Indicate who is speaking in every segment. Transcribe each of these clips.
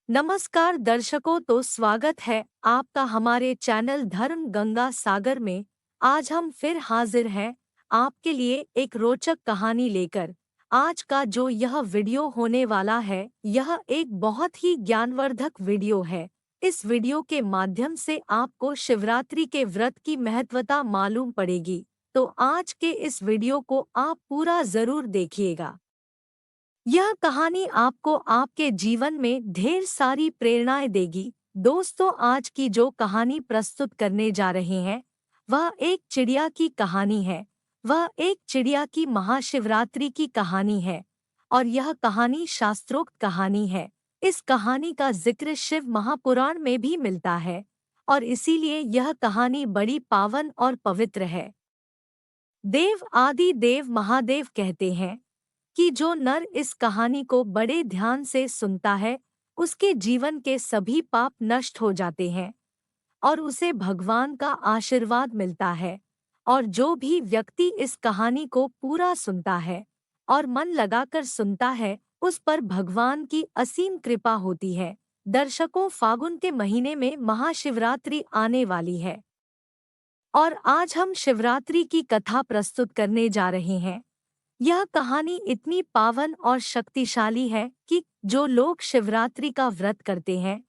Speaker 1: नमस्कार दर्शकों, तो स्वागत है आपका हमारे चैनल धर्म गंगा सागर में। आज हम फिर हाजिर हैं आपके लिए एक रोचक कहानी लेकर। आज का जो यह वीडियो होने वाला है, यह एक बहुत ही ज्ञानवर्धक वीडियो है। इस वीडियो के माध्यम से आपको शिवरात्रि के व्रत की महत्वता मालूम पड़ेगी, तो आज के इस वीडियो को आप पूरा जरूर देखिएगा। यह कहानी आपको आपके जीवन में ढेर सारी प्रेरणाएं देगी। दोस्तों, आज की जो कहानी प्रस्तुत करने जा रहे हैं, वह एक चिड़िया की कहानी है। वह एक चिड़िया की महाशिवरात्रि की कहानी है और यह कहानी शास्त्रोक्त कहानी है। इस कहानी का जिक्र शिव महापुराण में भी मिलता है और इसीलिए यह कहानी बड़ी पावन और पवित्र है। देव आदि देव महादेव कहते हैं कि जो नर इस कहानी को बड़े ध्यान से सुनता है, उसके जीवन के सभी पाप नष्ट हो जाते हैं और उसे भगवान का आशीर्वाद मिलता है। और जो भी व्यक्ति इस कहानी को पूरा सुनता है और मन लगाकर सुनता है, उस पर भगवान की असीम कृपा होती है। दर्शकों, फागुन के महीने में महाशिवरात्रि आने वाली है और आज हम शिवरात्रि की कथा प्रस्तुत करने जा रहे हैं। यह कहानी इतनी पावन और शक्तिशाली है कि जो लोग शिवरात्रि का व्रत करते हैं,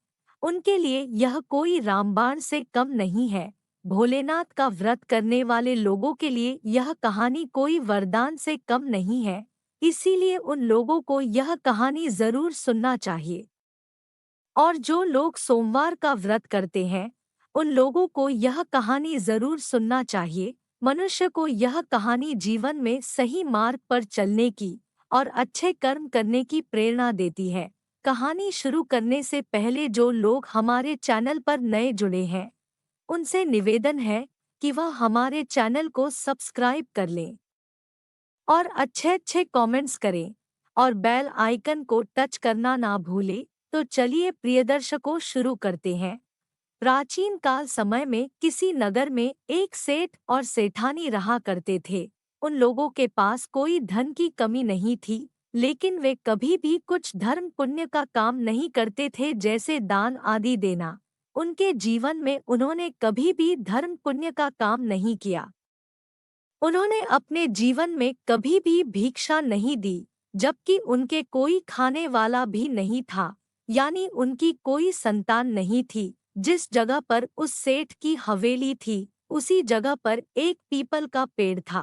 Speaker 1: उनके लिए यह कोई रामबाण से कम नहीं है। भोलेनाथ का व्रत करने वाले लोगों के लिए यह कहानी कोई वरदान से कम नहीं है। इसीलिए उन लोगों को यह कहानी जरूर सुनना चाहिए। और जो लोग सोमवार का व्रत करते हैं, उन लोगों को यह कहानी जरूर सुनना चाहिए। मनुष्य को यह कहानी जीवन में सही मार्ग पर चलने की और अच्छे कर्म करने की प्रेरणा देती है। कहानी शुरू करने से पहले जो लोग हमारे चैनल पर नए जुड़े हैं, उनसे निवेदन है कि वह हमारे चैनल को सब्सक्राइब कर लें और अच्छे अच्छे कमेंट्स करें और बेल आइकन को टच करना ना भूलें। तो चलिए प्रिय दर्शकों, शुरू करते हैं। प्राचीन काल समय में किसी नगर में एक सेठ और सेठानी रहा करते थे। उन लोगों के पास कोई धन की कमी नहीं थी, लेकिन वे कभी भी कुछ धर्म पुण्य का काम नहीं करते थे, जैसे दान आदि देना। उनके जीवन में उन्होंने कभी भी धर्म पुण्य का काम नहीं किया। उन्होंने अपने जीवन में कभी भी भिक्षा नहीं दी, जबकि उनके कोई खाने वाला भी नहीं था, यानी उनकी कोई संतान नहीं थी। जिस जगह पर उस सेठ की हवेली थी, उसी जगह पर एक पीपल का पेड़ था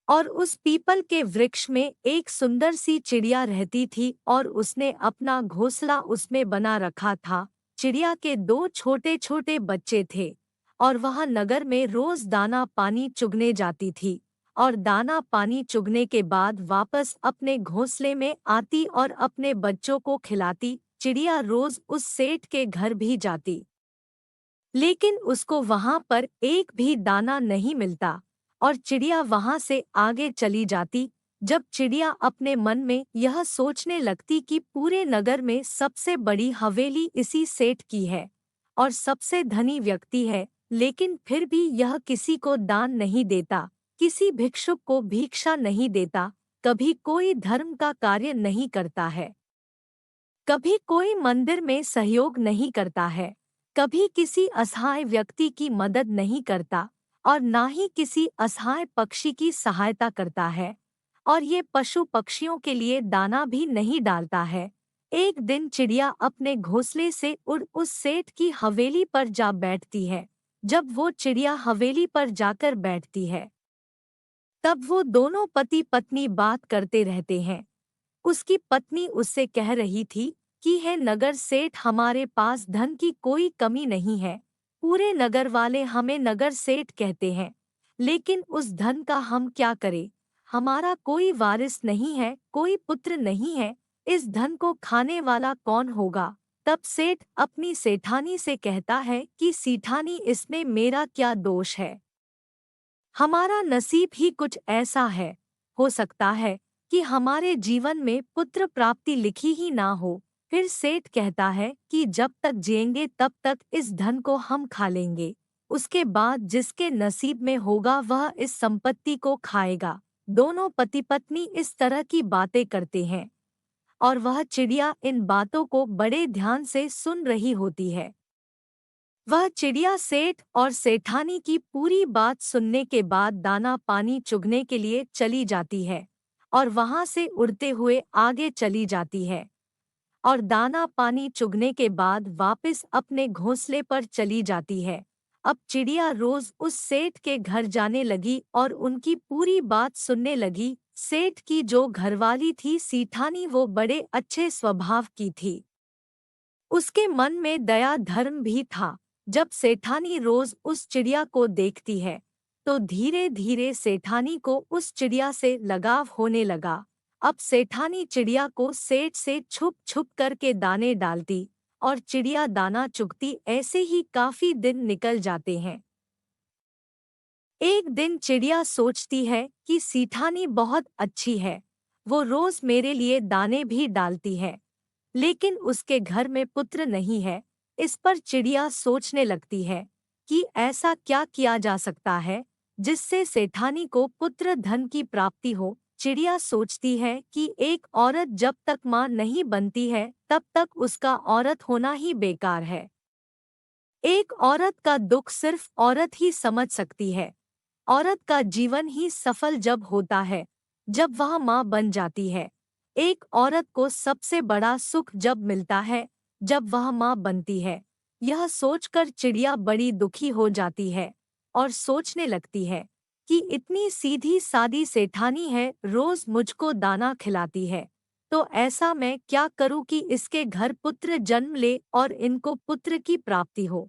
Speaker 1: और उस पीपल के वृक्ष में एक सुंदर सी चिड़िया रहती थी और उसने अपना घोंसला उसमें बना रखा था। चिड़िया के दो छोटे छोटे बच्चे थे और वह नगर में रोज दाना पानी चुगने जाती थी और दाना पानी चुगने के बाद वापस अपने घोंसले में आती और अपने बच्चों को खिलाती। चिड़िया रोज उस सेठ के घर भी जाती, लेकिन उसको वहां पर एक भी दाना नहीं मिलता और चिड़िया वहां से आगे चली जाती। जब चिड़िया अपने मन में यह सोचने लगती कि पूरे नगर में सबसे बड़ी हवेली इसी सेठ की है और सबसे धनी व्यक्ति है, लेकिन फिर भी यह किसी को दान नहीं देता, किसी भिक्षुक को भिक्षा नहीं देता, कभी कोई धर्म का कार्य नहीं करता है, कभी कोई मंदिर में सहयोग नहीं करता है, कभी किसी असहाय व्यक्ति की मदद नहीं करता और ना ही किसी असहाय पक्षी की सहायता करता है, और ये पशु पक्षियों के लिए दाना भी नहीं डालता है। एक दिन चिड़िया अपने घोंसले से उड़ उस सेठ की हवेली पर जा बैठती है। जब वो चिड़िया हवेली पर जाकर बैठती है, तब वो दोनों पति पत्नी बात करते रहते हैं। उसकी पत्नी उससे कह रही थी कि है नगर सेठ, हमारे पास धन की कोई कमी नहीं है। पूरे नगर वाले हमें नगर सेठ कहते हैं, लेकिन उस धन का हम क्या करें? हमारा कोई वारिस नहीं है, कोई पुत्र नहीं है, इस धन को खाने वाला कौन होगा? तब सेठ अपनी सेठानी से कहता है कि सेठानी, इसमें मेरा क्या दोष है? हमारा नसीब ही कुछ ऐसा है। हो सकता है कि हमारे जीवन में पुत्र प्राप्ति लिखी ही ना हो। फिर सेठ कहता है कि जब तक जिएंगे तब तक इस धन को हम खा लेंगे, उसके बाद जिसके नसीब में होगा वह इस संपत्ति को खाएगा। दोनों पति पत्नी इस तरह की बातें करते हैं और वह चिड़िया इन बातों को बड़े ध्यान से सुन रही होती है। वह चिड़िया सेठ और सेठानी की पूरी बात सुनने के बाद दाना पानी चुगने के लिए चली जाती है और वहां से उड़ते हुए आगे चली जाती है और दाना पानी चुगने के बाद वापस अपने घोंसले पर चली जाती है। अब चिड़िया रोज उस सेठ के घर जाने लगी और उनकी पूरी बात सुनने लगी। सेठ की जो घरवाली थी सेठानी, वो बड़े अच्छे स्वभाव की थी। उसके मन में दया धर्म भी था। जब सेठानी रोज उस चिड़िया को देखती है तो धीरे धीरे सेठानी को उस चिड़िया से लगाव होने लगा। अब सेठानी चिड़िया को सेठ से छुप छुप करके दाने डालती और चिड़िया दाना चुगती। ऐसे ही काफी दिन निकल जाते हैं। एक दिन चिड़िया सोचती है कि सेठानी बहुत अच्छी है, वो रोज मेरे लिए दाने भी डालती है, लेकिन उसके घर में पुत्र नहीं है। इस पर चिड़िया सोचने लगती है कि ऐसा क्या किया जा सकता है जिससे सेठानी को पुत्र धन की प्राप्ति हो। चिड़िया सोचती है कि एक औरत जब तक माँ नहीं बनती है तब तक उसका औरत होना ही बेकार है। एक औरत का दुख सिर्फ औरत ही समझ सकती है। औरत का जीवन ही सफल जब होता है जब वह माँ बन जाती है। एक औरत को सबसे बड़ा सुख जब मिलता है जब वह माँ बनती है। यह सोचकर चिड़िया बड़ी दुखी हो जाती है और सोचने लगती है कि इतनी सीधी सादी सेठानी है, रोज मुझको दाना खिलाती है, तो ऐसा मैं क्या करूं कि इसके घर पुत्र जन्म ले और इनको पुत्र की प्राप्ति हो।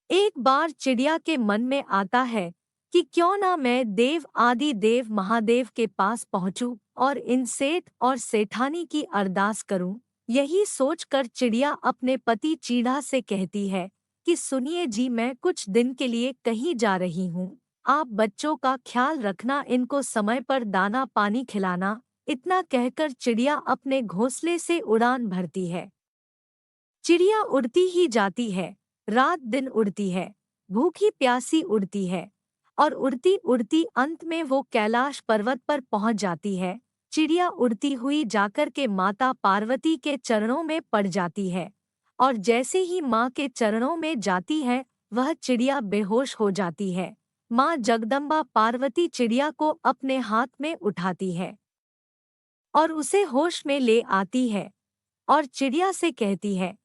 Speaker 1: एक बार चिड़िया के मन में आता है कि क्यों ना मैं देव आदि देव महादेव के पास पहुंचूं और इन सेठ और सेठानी की अरदास करूं। यही सोचकर चिड़िया अपने पति चीढ़ा से कहती है कि सुनिए जी, मैं कुछ दिन के लिए कहीं जा रही हूं, आप बच्चों का ख्याल रखना, इनको समय पर दाना पानी खिलाना। इतना कहकर चिड़िया अपने घोंसले से उड़ान भरती है। चिड़िया उड़ती ही जाती है, रात दिन उड़ती है, भूखी प्यासी उड़ती है और उड़ती उड़ती अंत में वो कैलाश पर्वत पर पहुंच जाती है। चिड़िया उड़ती हुई जाकर के माता पार्वती के चरणों में पड़ जाती है और जैसे ही माँ के चरणों में जाती है वह चिड़िया बेहोश हो जाती है। माँ जगदम्बा पार्वती चिड़िया को अपने हाथ में उठाती है और उसे होश में ले आती है और चिड़िया से कहती है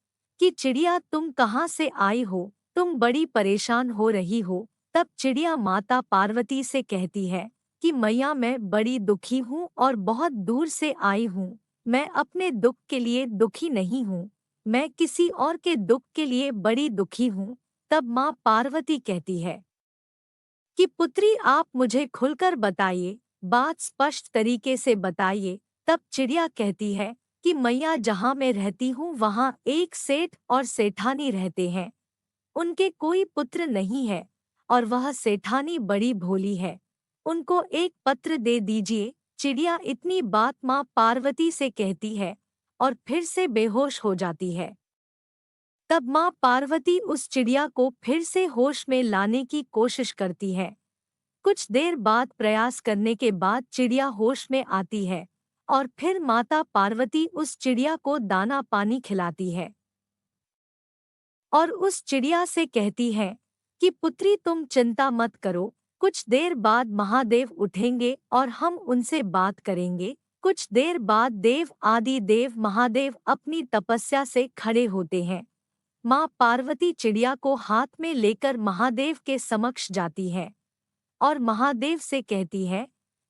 Speaker 1: कि चिड़िया, तुम कहाँ से आई हो, तुम बड़ी परेशान हो रही हो। तब चिड़िया माता पार्वती से कहती है कि मैया, मैं बड़ी दुखी हूँ और बहुत दूर से आई हूँ। मैं अपने दुख के लिए दुखी नहीं हूँ, मैं किसी और के दुख के लिए बड़ी दुखी हूँ। तब माँ पार्वती कहती है कि पुत्री, आप मुझे खुलकर बताइए, बात स्पष्ट तरीके से बताइए। तब चिड़िया कहती है कि मैया, जहाँ मैं रहती हूँ वहाँ एक सेठ और सेठानी रहते हैं, उनके कोई पुत्र नहीं है और वह सेठानी बड़ी भोली है, उनको एक पत्र दे दीजिए। चिड़िया इतनी बात माँ पार्वती से कहती है और फिर से बेहोश हो जाती है। तब माँ पार्वती उस चिड़िया को फिर से होश में लाने की कोशिश करती है। कुछ देर बाद प्रयास करने के बाद चिड़िया होश में आती है और फिर माता पार्वती उस चिड़िया को दाना पानी खिलाती है और उस चिड़िया से कहती है कि पुत्री, तुम चिंता मत करो, कुछ देर बाद महादेव उठेंगे और हम उनसे बात करेंगे। कुछ देर बाद देव आदि देव महादेव अपनी तपस्या से खड़े होते हैं। माँ पार्वती चिड़िया को हाथ में लेकर महादेव के समक्ष जाती है और महादेव से कहती है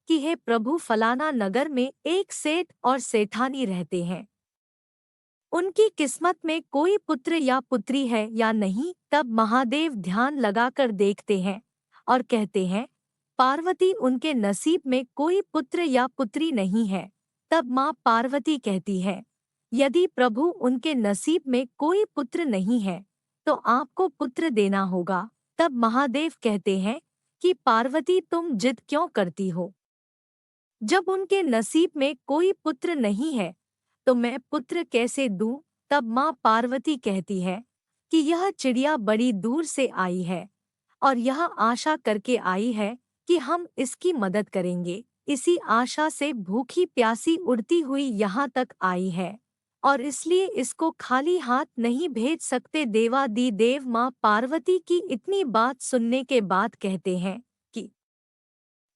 Speaker 1: कि हे प्रभु, फलाना नगर में एक सेठ और सेठानी रहते हैं, उनकी किस्मत में कोई पुत्र या पुत्री है या नहीं। तब महादेव ध्यान लगाकर देखते हैं और कहते हैं, पार्वती, उनके नसीब में कोई पुत्र या पुत्री नहीं है। तब माँ पार्वती कहती है, यदि प्रभु उनके नसीब में कोई पुत्र नहीं है तो आपको पुत्र देना होगा। तब महादेव कहते हैं कि पार्वती, तुम जिद क्यों करती हो, जब उनके नसीब में कोई पुत्र नहीं है तो मैं पुत्र कैसे दूं। तब माँ पार्वती कहती है कि यह चिड़िया बड़ी दूर से आई है और यह आशा करके आई है कि हम इसकी मदद करेंगे। इसी आशा से भूखी प्यासी उड़ती हुई यहाँ तक आई है, और इसलिए इसको खाली हाथ नहीं भेज सकते। देवादि देव माँ पार्वती की इतनी बात सुनने के बाद कहते हैं कि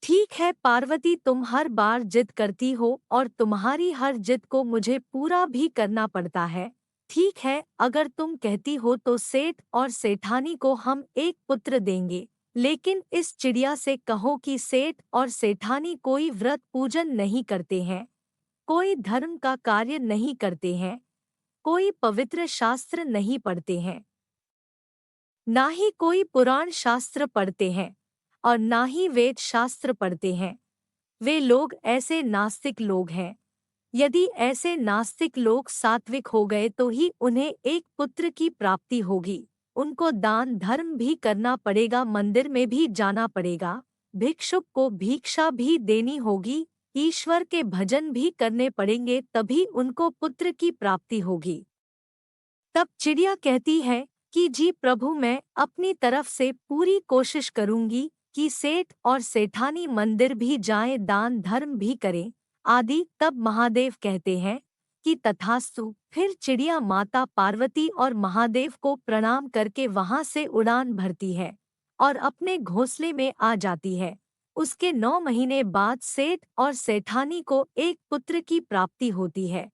Speaker 1: ठीक है पार्वती, तुम हर बार जिद करती हो और तुम्हारी हर जिद को मुझे पूरा भी करना पड़ता है। ठीक है, अगर तुम कहती हो तो सेठ और सेठानी को हम एक पुत्र देंगे, लेकिन इस चिड़िया से कहो कि सेठ और सेठानी कोई व्रत पूजन नहीं करते हैं, कोई धर्म का कार्य नहीं करते हैं, कोई पवित्र शास्त्र नहीं पढ़ते हैं, ना ही कोई पुराण शास्त्र पढ़ते हैं, और ना ही वेद शास्त्र पढ़ते हैं। वे लोग ऐसे नास्तिक लोग हैं। यदि ऐसे नास्तिक लोग सात्विक हो गए तो ही उन्हें एक पुत्र की प्राप्ति होगी। उनको दान धर्म भी करना पड़ेगा, मंदिर में भी जाना पड़ेगा, भिक्षुक को भिक्षा भी देनी होगी, ईश्वर के भजन भी करने पड़ेंगे, तभी उनको पुत्र की प्राप्ति होगी। तब चिड़िया कहती है कि जी प्रभु, मैं अपनी तरफ से पूरी कोशिश करूंगी कि सेठ और सेठानी मंदिर भी जाएं, दान धर्म भी करें आदि। तब महादेव कहते हैं कि तथास्तु। फिर चिड़िया माता पार्वती और महादेव को प्रणाम करके वहां से उड़ान भरती है और अपने घोंसले में आ जाती है। उसके 9 महीने बाद सेठ और सेठानी को एक पुत्र की प्राप्ति होती है।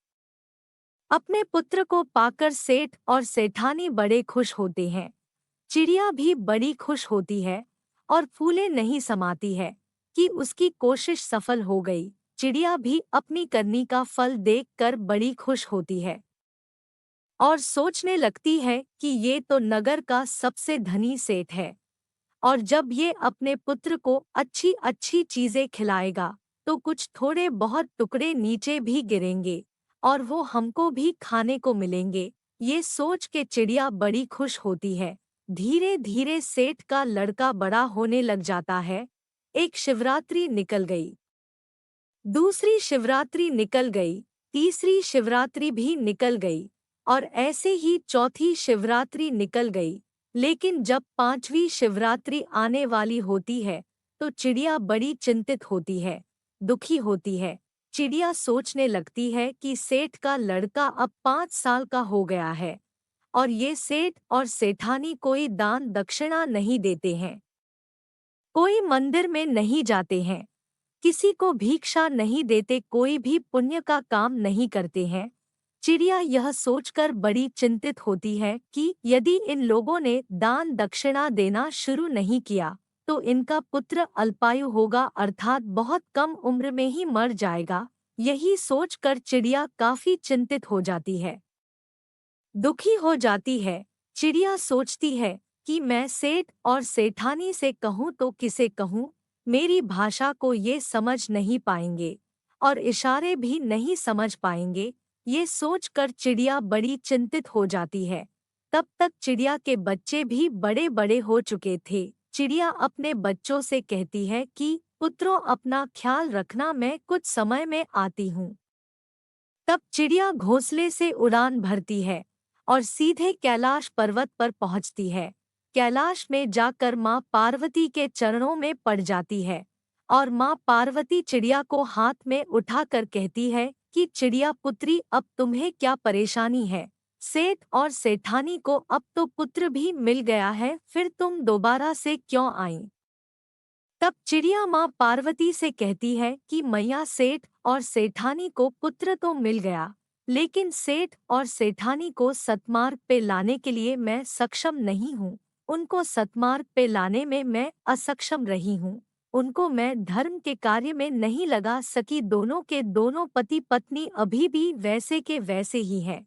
Speaker 1: अपने पुत्र को पाकर सेठ और सेठानी बड़े खुश होते हैं। चिड़िया भी बड़ी खुश होती है और फूले नहीं समाती है कि उसकी कोशिश सफल हो गई। चिड़िया भी अपनी करनी का फल देखकर बड़ी खुश होती है और सोचने लगती है कि ये तो नगर का सबसे धनी सेठ है, और जब ये अपने पुत्र को अच्छी अच्छी चीजें खिलाएगा तो कुछ थोड़े बहुत टुकड़े नीचे भी गिरेंगे और वो हमको भी खाने को मिलेंगे। ये सोच के चिड़िया बड़ी खुश होती है। धीरे धीरे सेठ का लड़का बड़ा होने लग जाता है। एक शिवरात्रि निकल गई, दूसरी शिवरात्रि निकल गई, तीसरी शिवरात्रि भी निकल गई, और ऐसे ही चौथी शिवरात्रि निकल गई। लेकिन जब 5वीं शिवरात्रि आने वाली होती है तो चिड़िया बड़ी चिंतित होती है, दुखी होती है। चिड़िया सोचने लगती है कि सेठ का लड़का अब 5 साल का हो गया है और ये सेठ और सेठानी कोई दान दक्षिणा नहीं देते हैं, कोई मंदिर में नहीं जाते हैं, किसी को भिक्षा नहीं देते, कोई भी पुण्य का काम नहीं करते हैं। चिड़िया यह सोचकर बड़ी चिंतित होती है कि यदि इन लोगों ने दान दक्षिणा देना शुरू नहीं किया तो इनका पुत्र अल्पायु होगा, अर्थात बहुत कम उम्र में ही मर जाएगा। यही सोचकर चिड़िया काफी चिंतित हो जाती है, दुखी हो जाती है। चिड़िया सोचती है कि मैं सेठ और सेठानी से कहूँ तो किसे कहूँ, मेरी भाषा को ये समझ नहीं पाएंगे और इशारे भी नहीं समझ पाएंगे। ये सोचकर चिड़िया बड़ी चिंतित हो जाती है। तब तक चिड़िया के बच्चे भी बड़े बड़े हो चुके थे। चिड़िया अपने बच्चों से कहती है कि पुत्रों, अपना ख्याल रखना, मैं कुछ समय में आती हूँ। तब चिड़िया घोंसले से उड़ान भरती है और सीधे कैलाश पर्वत पर पहुंचती है। कैलाश में जाकर माँ पार्वती के चरणों में पड़ जाती है और माँ पार्वती चिड़िया को हाथ में उठाकर कहती है कि चिड़िया पुत्री, अब तुम्हें क्या परेशानी है? सेठ और सेठानी को अब तो पुत्र भी मिल गया है, फिर तुम दोबारा से क्यों आई? तब चिड़िया माँ पार्वती से कहती है कि मैया, सेठ और सेठानी को पुत्र तो मिल गया, लेकिन सेठ और सेठानी को सतमार्ग पे लाने के लिए मैं सक्षम नहीं हूँ। उनको सतमार्ग पे लाने में मैं असक्षम रही हूँ। उनको मैं धर्म के कार्य में नहीं लगा सकी। दोनों के दोनों पति पत्नी अभी भी वैसे के वैसे ही हैं।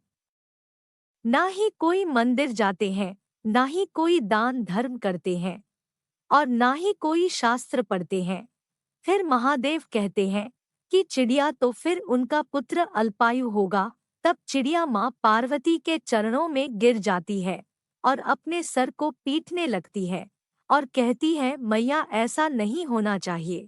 Speaker 1: ना ही कोई मंदिर जाते हैं, ना ही कोई दान धर्म करते हैं, और ना ही कोई शास्त्र पढ़ते हैं। फिर महादेव कहते हैं कि चिड़िया, तो फिर उनका पुत्र अल्पायु होगा। तब चिड़िया माँ पार्वती के चरणों में गिर जाती है और अपने सर को पीटने लगती है और कहती है, मैया, ऐसा नहीं होना चाहिए।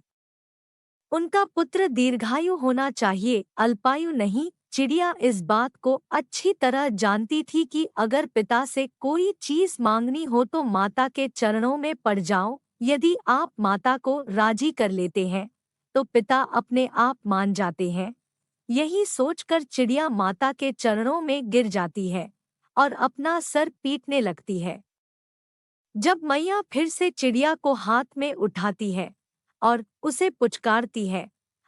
Speaker 1: उनका पुत्र दीर्घायु होना चाहिए, अल्पायु नहीं। चिड़िया इस बात को अच्छी तरह जानती थी कि अगर पिता से कोई चीज मांगनी हो तो माता के चरणों में पड़ जाओ। यदि आप माता को राजी कर लेते हैं तो पिता अपने आप मान जाते हैं। यही सोचकर चिड़िया माता के चरणों में गिर जाती है और अपना सर पीटने लगती है। जब मैया फिर से चिड़िया को हाथ में उठाती है और उसे पुचकारती है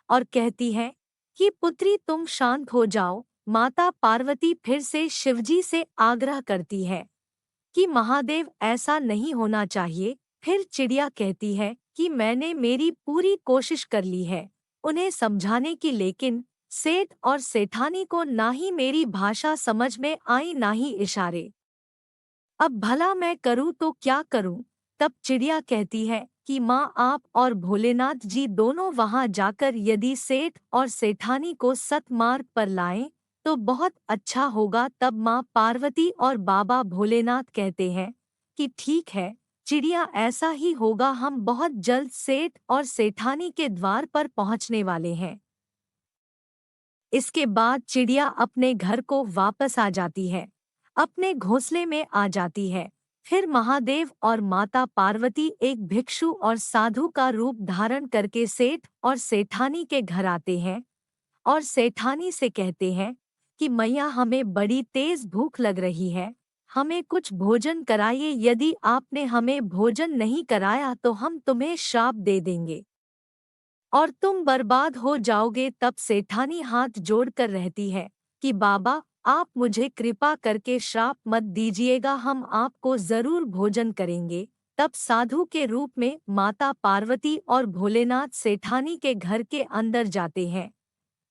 Speaker 1: और कहती है कि पुत्री तुम शांत हो जाओ, माता पार्वती फिर से शिवजी से आग्रह करती है कि महादेव ऐसा नहीं होना चाहिए। फिर चिड़िया कहती है कि मैंने मेरी पूरी कोशिश कर ली है उन्हें समझाने की, लेकिन सेठ और सेठानी को ना ही मेरी भाषा समझ में आई ना ही इशारे। अब भला मैं करूं तो क्या करूं? तब चिड़िया कहती है कि माँ आप और भोलेनाथ जी दोनों वहां जाकर यदि सेठ और सेठानी को सतमार्ग पर लाएं तो बहुत अच्छा होगा। तब माँ पार्वती और बाबा भोलेनाथ कहते हैं कि ठीक है चिड़िया, ऐसा ही होगा, हम बहुत जल्द सेठ और सेठानी के द्वार पर पहुंचने वाले हैं। इसके बाद चिड़िया अपने घर को वापस आ जाती है, अपने घोंसले में आ जाती है। फिर महादेव और माता पार्वती एक भिक्षु और साधु का रूप धारण करके सेठ और सेठानी के घर आते हैं और सेठानी से कहते हैं कि मैया हमें बड़ी तेज भूख लग रही है, हमें कुछ भोजन कराइए, यदि आपने हमें भोजन नहीं कराया तो हम तुम्हें श्राप दे देंगे और तुम बर्बाद हो जाओगे। तब सेठानी हाथ जोड़कर रहती है कि बाबा आप मुझे कृपा करके श्राप मत दीजिएगा, हम आपको जरूर भोजन करेंगे। तब साधु के रूप में माता पार्वती और भोलेनाथ सेठानी के घर के अंदर जाते हैं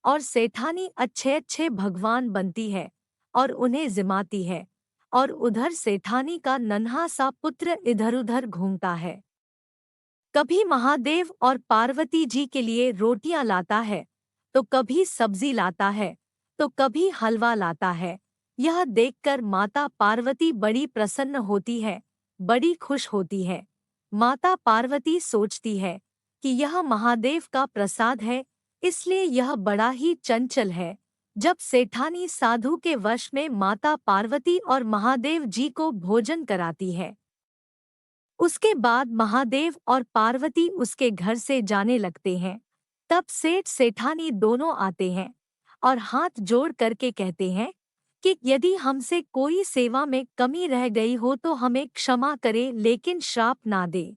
Speaker 1: और सेठानी अच्छे अच्छे भगवान बनती है और उन्हें जिमाती है और उधर सेठानी का नन्हा सा पुत्र इधर उधर घूमता है। कभी महादेव और पार्वती जी के लिए रोटियां लाता है तो कभी सब्जी लाता है तो कभी हलवा लाता है। यह देखकर माता पार्वती बड़ी प्रसन्न होती है, बड़ी खुश होती है। माता पार्वती सोचती है कि यह महादेव का प्रसाद है, इसलिए यह बड़ा ही चंचल है। जब सेठानी साधु के वश में माता पार्वती और महादेव जी को भोजन कराती है, उसके बाद महादेव और पार्वती उसके घर से जाने लगते हैं। तब सेठ सेठानी दोनों आते हैं और हाथ जोड़ करके कहते हैं कि यदि हमसे कोई सेवा में कमी रह गई हो तो हमें क्षमा करे, लेकिन श्राप ना दे।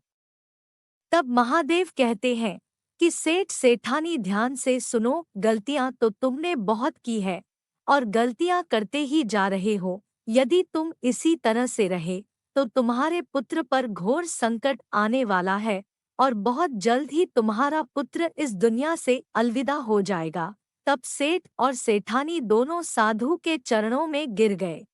Speaker 1: तब महादेव कहते हैं कि सेठ सेठानी ध्यान से सुनो, गलतियां तो तुमने बहुत की है और गलतियां करते ही जा रहे हो। यदि तुम इसी तरह से रहे तो तुम्हारे पुत्र पर घोर संकट आने वाला है और बहुत जल्द ही तुम्हारा पुत्र इस दुनिया से अलविदा हो जाएगा। तब सेठ और सेठानी दोनों साधु के चरणों में गिर गए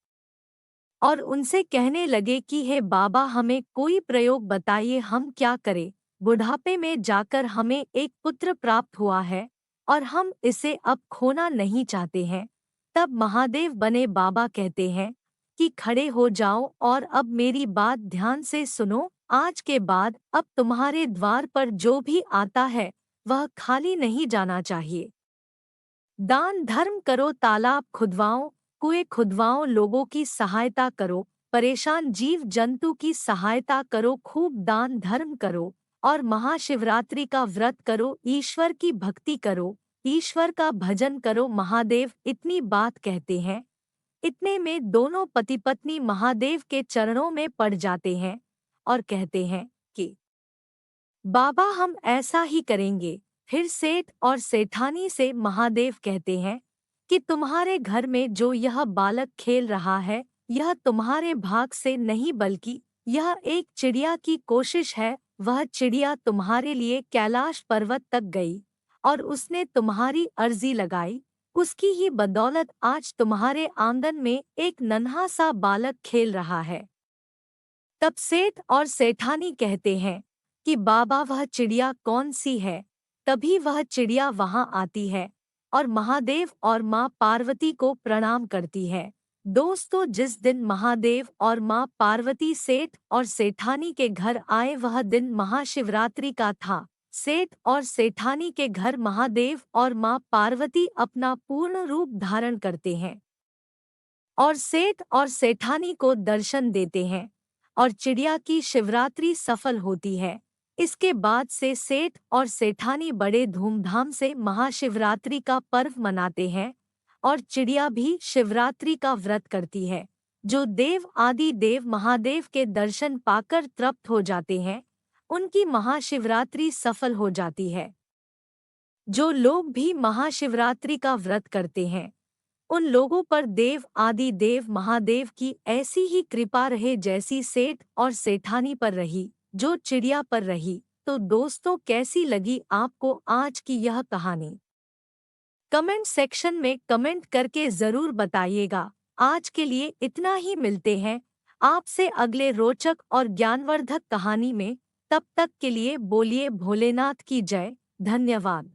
Speaker 1: और उनसे कहने लगे कि हे बाबा हमें कोई प्रयोग बताइए, हम क्या करें? बुढ़ापे में जाकर हमें एक पुत्र प्राप्त हुआ है और हम इसे अब खोना नहीं चाहते हैं। तब महादेव बने बाबा कहते हैं कि खड़े हो जाओ और अब मेरी बात ध्यान से सुनो। आज के बाद अब तुम्हारे द्वार पर जो भी आता है वह खाली नहीं जाना चाहिए। दान धर्म करो, तालाब खुदवाओ, कुएं खुदवाओ, लोगों की सहायता करो, परेशान जीव जंतु की सहायता करो, खूब दान धर्म करो और महाशिवरात्रि का व्रत करो, ईश्वर की भक्ति करो, ईश्वर का भजन करो। महादेव इतनी बात कहते हैं, इतने में दोनों पति पत्नी महादेव के चरणों में पड़ जाते हैं और कहते हैं कि बाबा हम ऐसा ही करेंगे। फिर सेठ और सेठानी से महादेव कहते हैं कि तुम्हारे घर में जो यह बालक खेल रहा है यह तुम्हारे भाग से नहीं बल्कि यह एक चिड़िया की कोशिश है। वह चिड़िया तुम्हारे लिए कैलाश पर्वत तक गई और उसने तुम्हारी अर्जी लगाई, उसकी ही बदौलत आज तुम्हारे आंगन में एक नन्हा सा बालक खेल रहा है। तब सेठ और सेठानी कहते हैं कि बाबा वह चिड़िया कौन सी है? तभी वह चिड़िया वहां आती है और महादेव और माँ पार्वती को प्रणाम करती है। दोस्तों, जिस दिन महादेव और माँ पार्वती सेठ और सेठानी के घर आए वह दिन महाशिवरात्रि का था। सेठ और सेठानी के घर महादेव और माँ पार्वती अपना पूर्ण रूप धारण करते हैं और सेठ और सेठानी को दर्शन देते हैं और चिड़िया की शिवरात्रि सफल होती है। इसके बाद से सेठ और सेठानी बड़े धूमधाम से महाशिवरात्रि का पर्व मनाते हैं और चिड़िया भी शिवरात्रि का व्रत करती है। जो देव आदि देव महादेव के दर्शन पाकर तृप्त हो जाते हैं, उनकी महाशिवरात्रि सफल हो जाती है। जो लोग भी महाशिवरात्रि का व्रत करते हैं, उन लोगों पर देव आदि देव महादेव की ऐसी ही कृपा रहे जैसी सेठ और सेठानी पर रही, जो चिड़िया पर रही। तो दोस्तों, कैसी लगी आपको आज की यह कहानी? कमेंट सेक्शन में कमेंट करके जरूर बताइएगा। आज के लिए इतना ही, मिलते हैं आपसे अगले रोचक और ज्ञानवर्धक कहानी में। तब तक के लिए बोलिए भोलेनाथ की जय। धन्यवाद।